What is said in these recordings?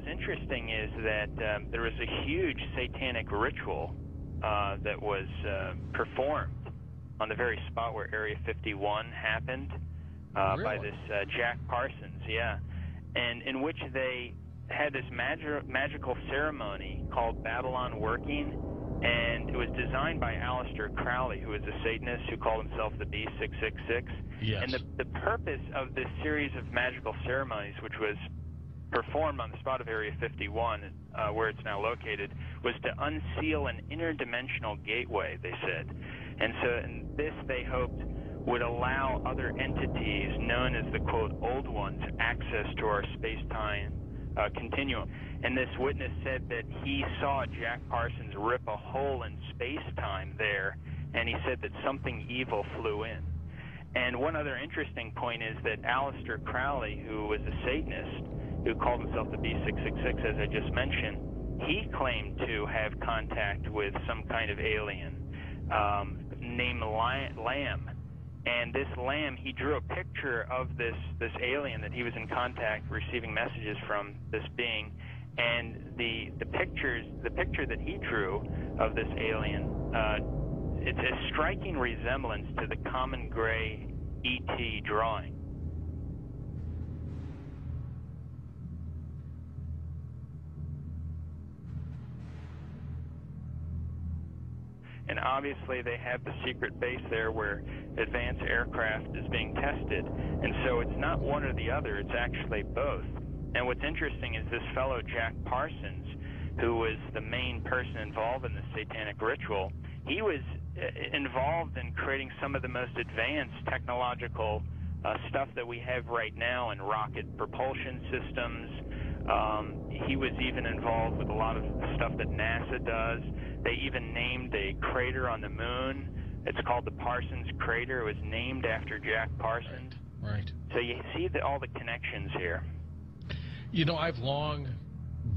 was interesting is that there was a huge satanic ritual that was performed on the very spot where Area 51 happened by this Jack Parsons, and in which they had this magical ceremony called Babylon Working, and it was designed by Aleister Crowley, who was a Satanist who called himself the B666. Yes. And the purpose of this series of magical ceremonies, which was performed on the spot of Area 51, where it's now located, was to unseal an interdimensional gateway, they said. And so this, they hoped, would allow other entities known as the, quote, old ones, access to our space-time continuum. And this witness said that he saw Jack Parsons rip a hole in space-time there, and he said that something evil flew in. And one other interesting point is that Aleister Crowley, who was a Satanist, who called himself the B666, as I just mentioned, he claimed to have contact with some kind of alien named Lamb. And this Lamb, he drew a picture of this alien that he was in contact, receiving messages from this being. And the picture that he drew of this alien, it's a striking resemblance to the common gray E.T. drawing. And obviously they have the secret base there where advanced aircraft is being tested. And so it's not one or the other, it's actually both. And what's interesting is this fellow Jack Parsons, who was the main person involved in the satanic ritual, he was involved in creating some of the most advanced technological stuff that we have right now in rocket propulsion systems. He was even involved with a lot of stuff that NASA does. They even named a crater on the moon. It's called the Parsons Crater. It was named after Jack Parsons. Right. So you see all the connections here. You know, I've long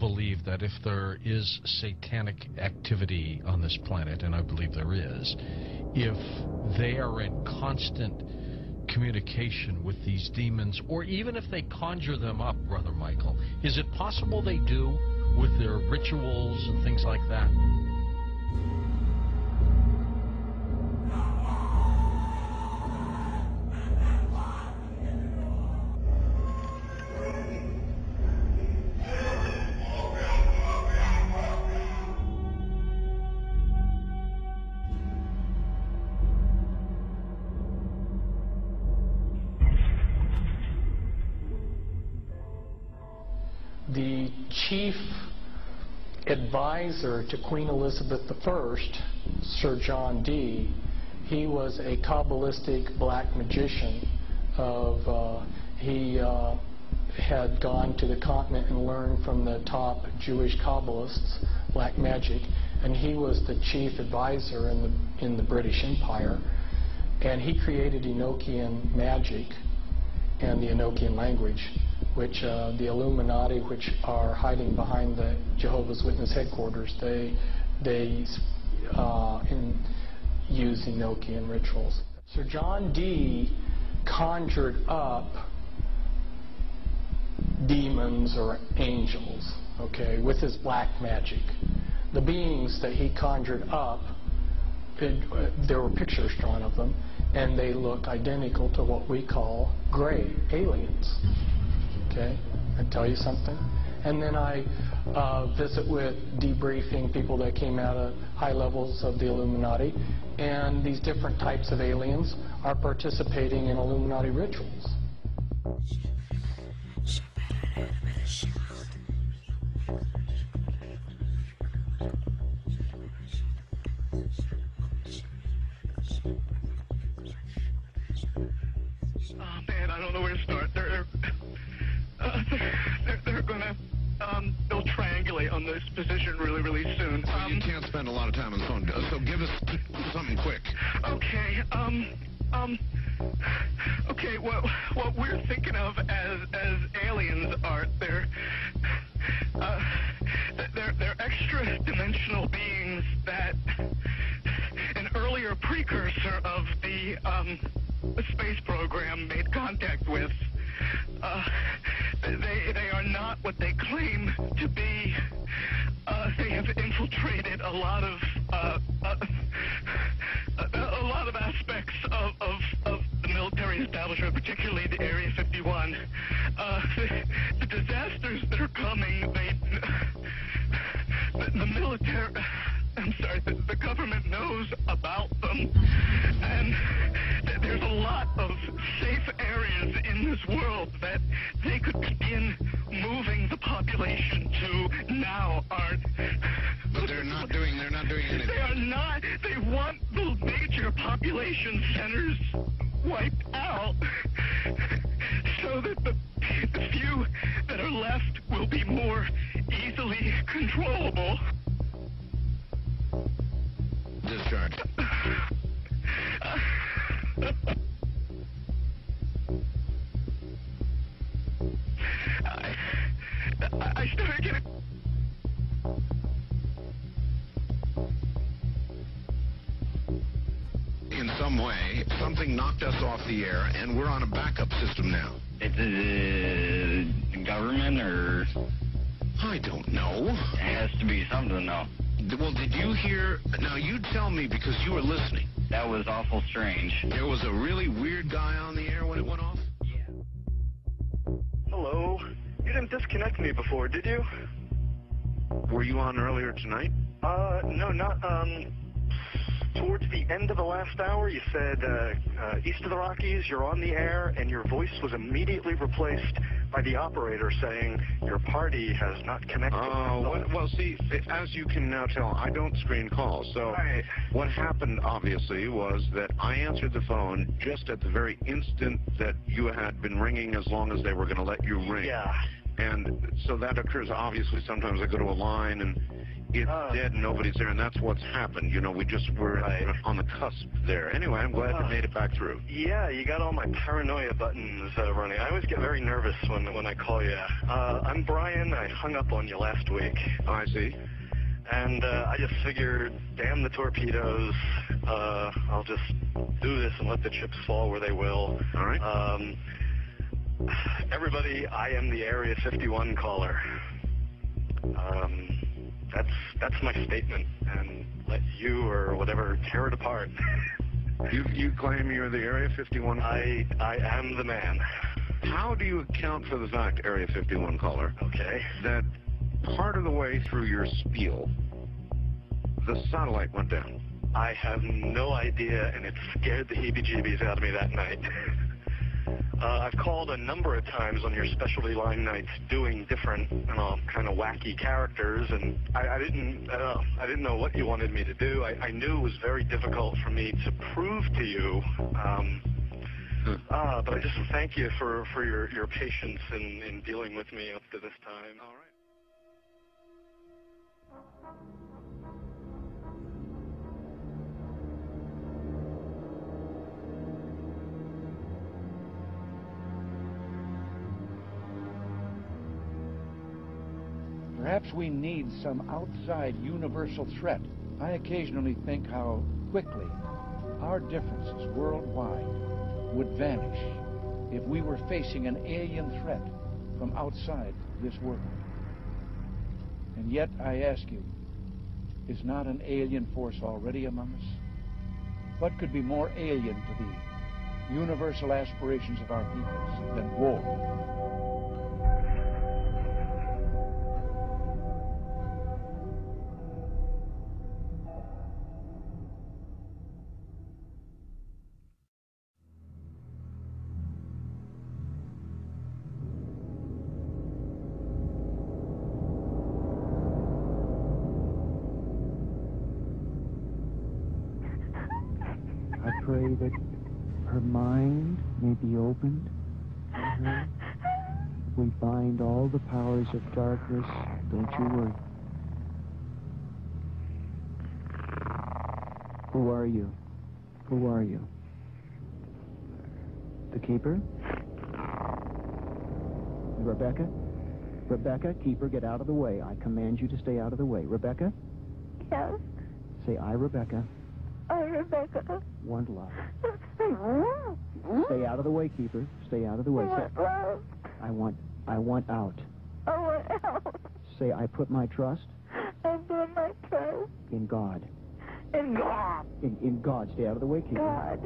believed that if there is satanic activity on this planet, and I believe there is, if they are in constant communication with these demons, or even if they conjure them up, Brother Michael, is it possible they do with their rituals and things like that? The chief advisor to Queen Elizabeth I, Sir John Dee, he was a Kabbalistic black magician. He had gone to the continent and learned from the top Jewish Kabbalists black magic, and he was the chief advisor in the British Empire. And he created Enochian magic and the Enochian language, which the Illuminati, which are hiding behind the Jehovah's Witness headquarters, they use Enochian rituals. Sir John Dee conjured up demons or angels, okay, with his black magic. The beings that he conjured up, there were pictures drawn of them, and they look identical to what we call gray aliens. Okay, I tell you something. And then I visit with debriefing people that came out of high levels of the Illuminati, and these different types of aliens are participating in Illuminati rituals. Oh man, I don't know where to start. They're gonna they'll triangulate on this position really soon. Well, you can't spend a lot of time on the phone, so give us something quick. Okay. Okay. What we're thinking of as aliens are they're extra-dimensional beings that an earlier precursor of the space program made contact with. They are not what they claim to I'm sorry, the government knows about them, and there's a lot of safe areas in this world that they could begin moving the population to now, aren't. But they're not doing anything. They are not. They want the major population centers wiped out so that the few that are left will be more easily controllable. Discharge. I started getting... In some way, something knocked us off the air, and we're on a backup system now. It's the government, or... I don't know. It has to be something, though. Well, did you hear... Now, you tell me, because you were listening. That was awful strange. There was a really weird guy on the air when it went off? Yeah. Hello? You didn't disconnect me before, did you? Were you on earlier tonight? No, not, towards the end of the last hour, you said, east of the Rockies, you're on the air, and your voice was immediately replaced by the operator saying, your party has not connected. Oh, well, see, as you can now tell, I don't screen calls. So Right. What happened, obviously, was that I answered the phone just at the very instant that you had been ringing, as long as they were going to let you ring. Yeah. And so that occurs, obviously. Sometimes I go to a line and it's dead and nobody's there, and that's what's happened. You know, we just were on the cusp there. Anyway, I'm glad you made it back through. Yeah, you got all my paranoia buttons running. I always get very nervous when I call you. I'm Brian. I hung up on you last week. I see. And I just figured, damn the torpedoes. I'll just do this and let the chips fall where they will. All right. Everybody, I am the Area 51 caller. That's my statement, and let you or whatever tear it apart. You claim you're the Area 51 caller? I am the man. How do you account for the fact, Area 51 caller, Okay. that part of the way through your spiel, the satellite went down? I have no idea, and it scared the heebie-jeebies out of me that night. I've called a number of times on your specialty line nights doing different, kind of wacky characters, and I didn't know what you wanted me to do. I knew it was very difficult for me to prove to you, but I just thank you for your patience in dealing with me up to this time. All right. Perhaps we need some outside universal threat. I occasionally think how quickly our differences worldwide would vanish if we were facing an alien threat from outside this world. And yet, I ask you, is not an alien force already among us? What could be more alien to the universal aspirations of our peoples than war? I pray that her mind may be opened to her. We bind all the powers of darkness. Don't you worry. Who are you? Who are you? The Keeper? Rebecca? Rebecca, Keeper, get out of the way. I command you to stay out of the way. Rebecca? Yes? Say, I, Rebecca, Rebecca. want love. Stay out of the way, Keeper. Stay out of the way. Say, Love. I want out. I want out. Say, I put my trust I put my trust in God. in God. In God. Stay out of the way, Keeper. God.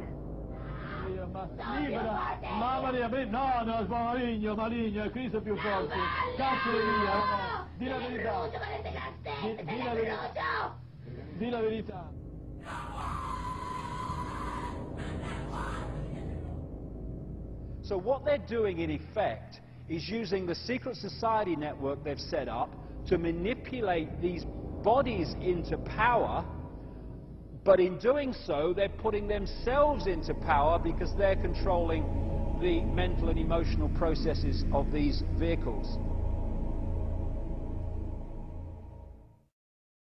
The libera. Mamma mia, no, no, maligno, maligno, è Cristo più forte. Cazzo via. Di la verità. Di la verità. Di la verità. So what they're doing in effect is using the secret society network they've set up to manipulate these bodies into power, but in doing so they're putting themselves into power because they're controlling the mental and emotional processes of these vehicles.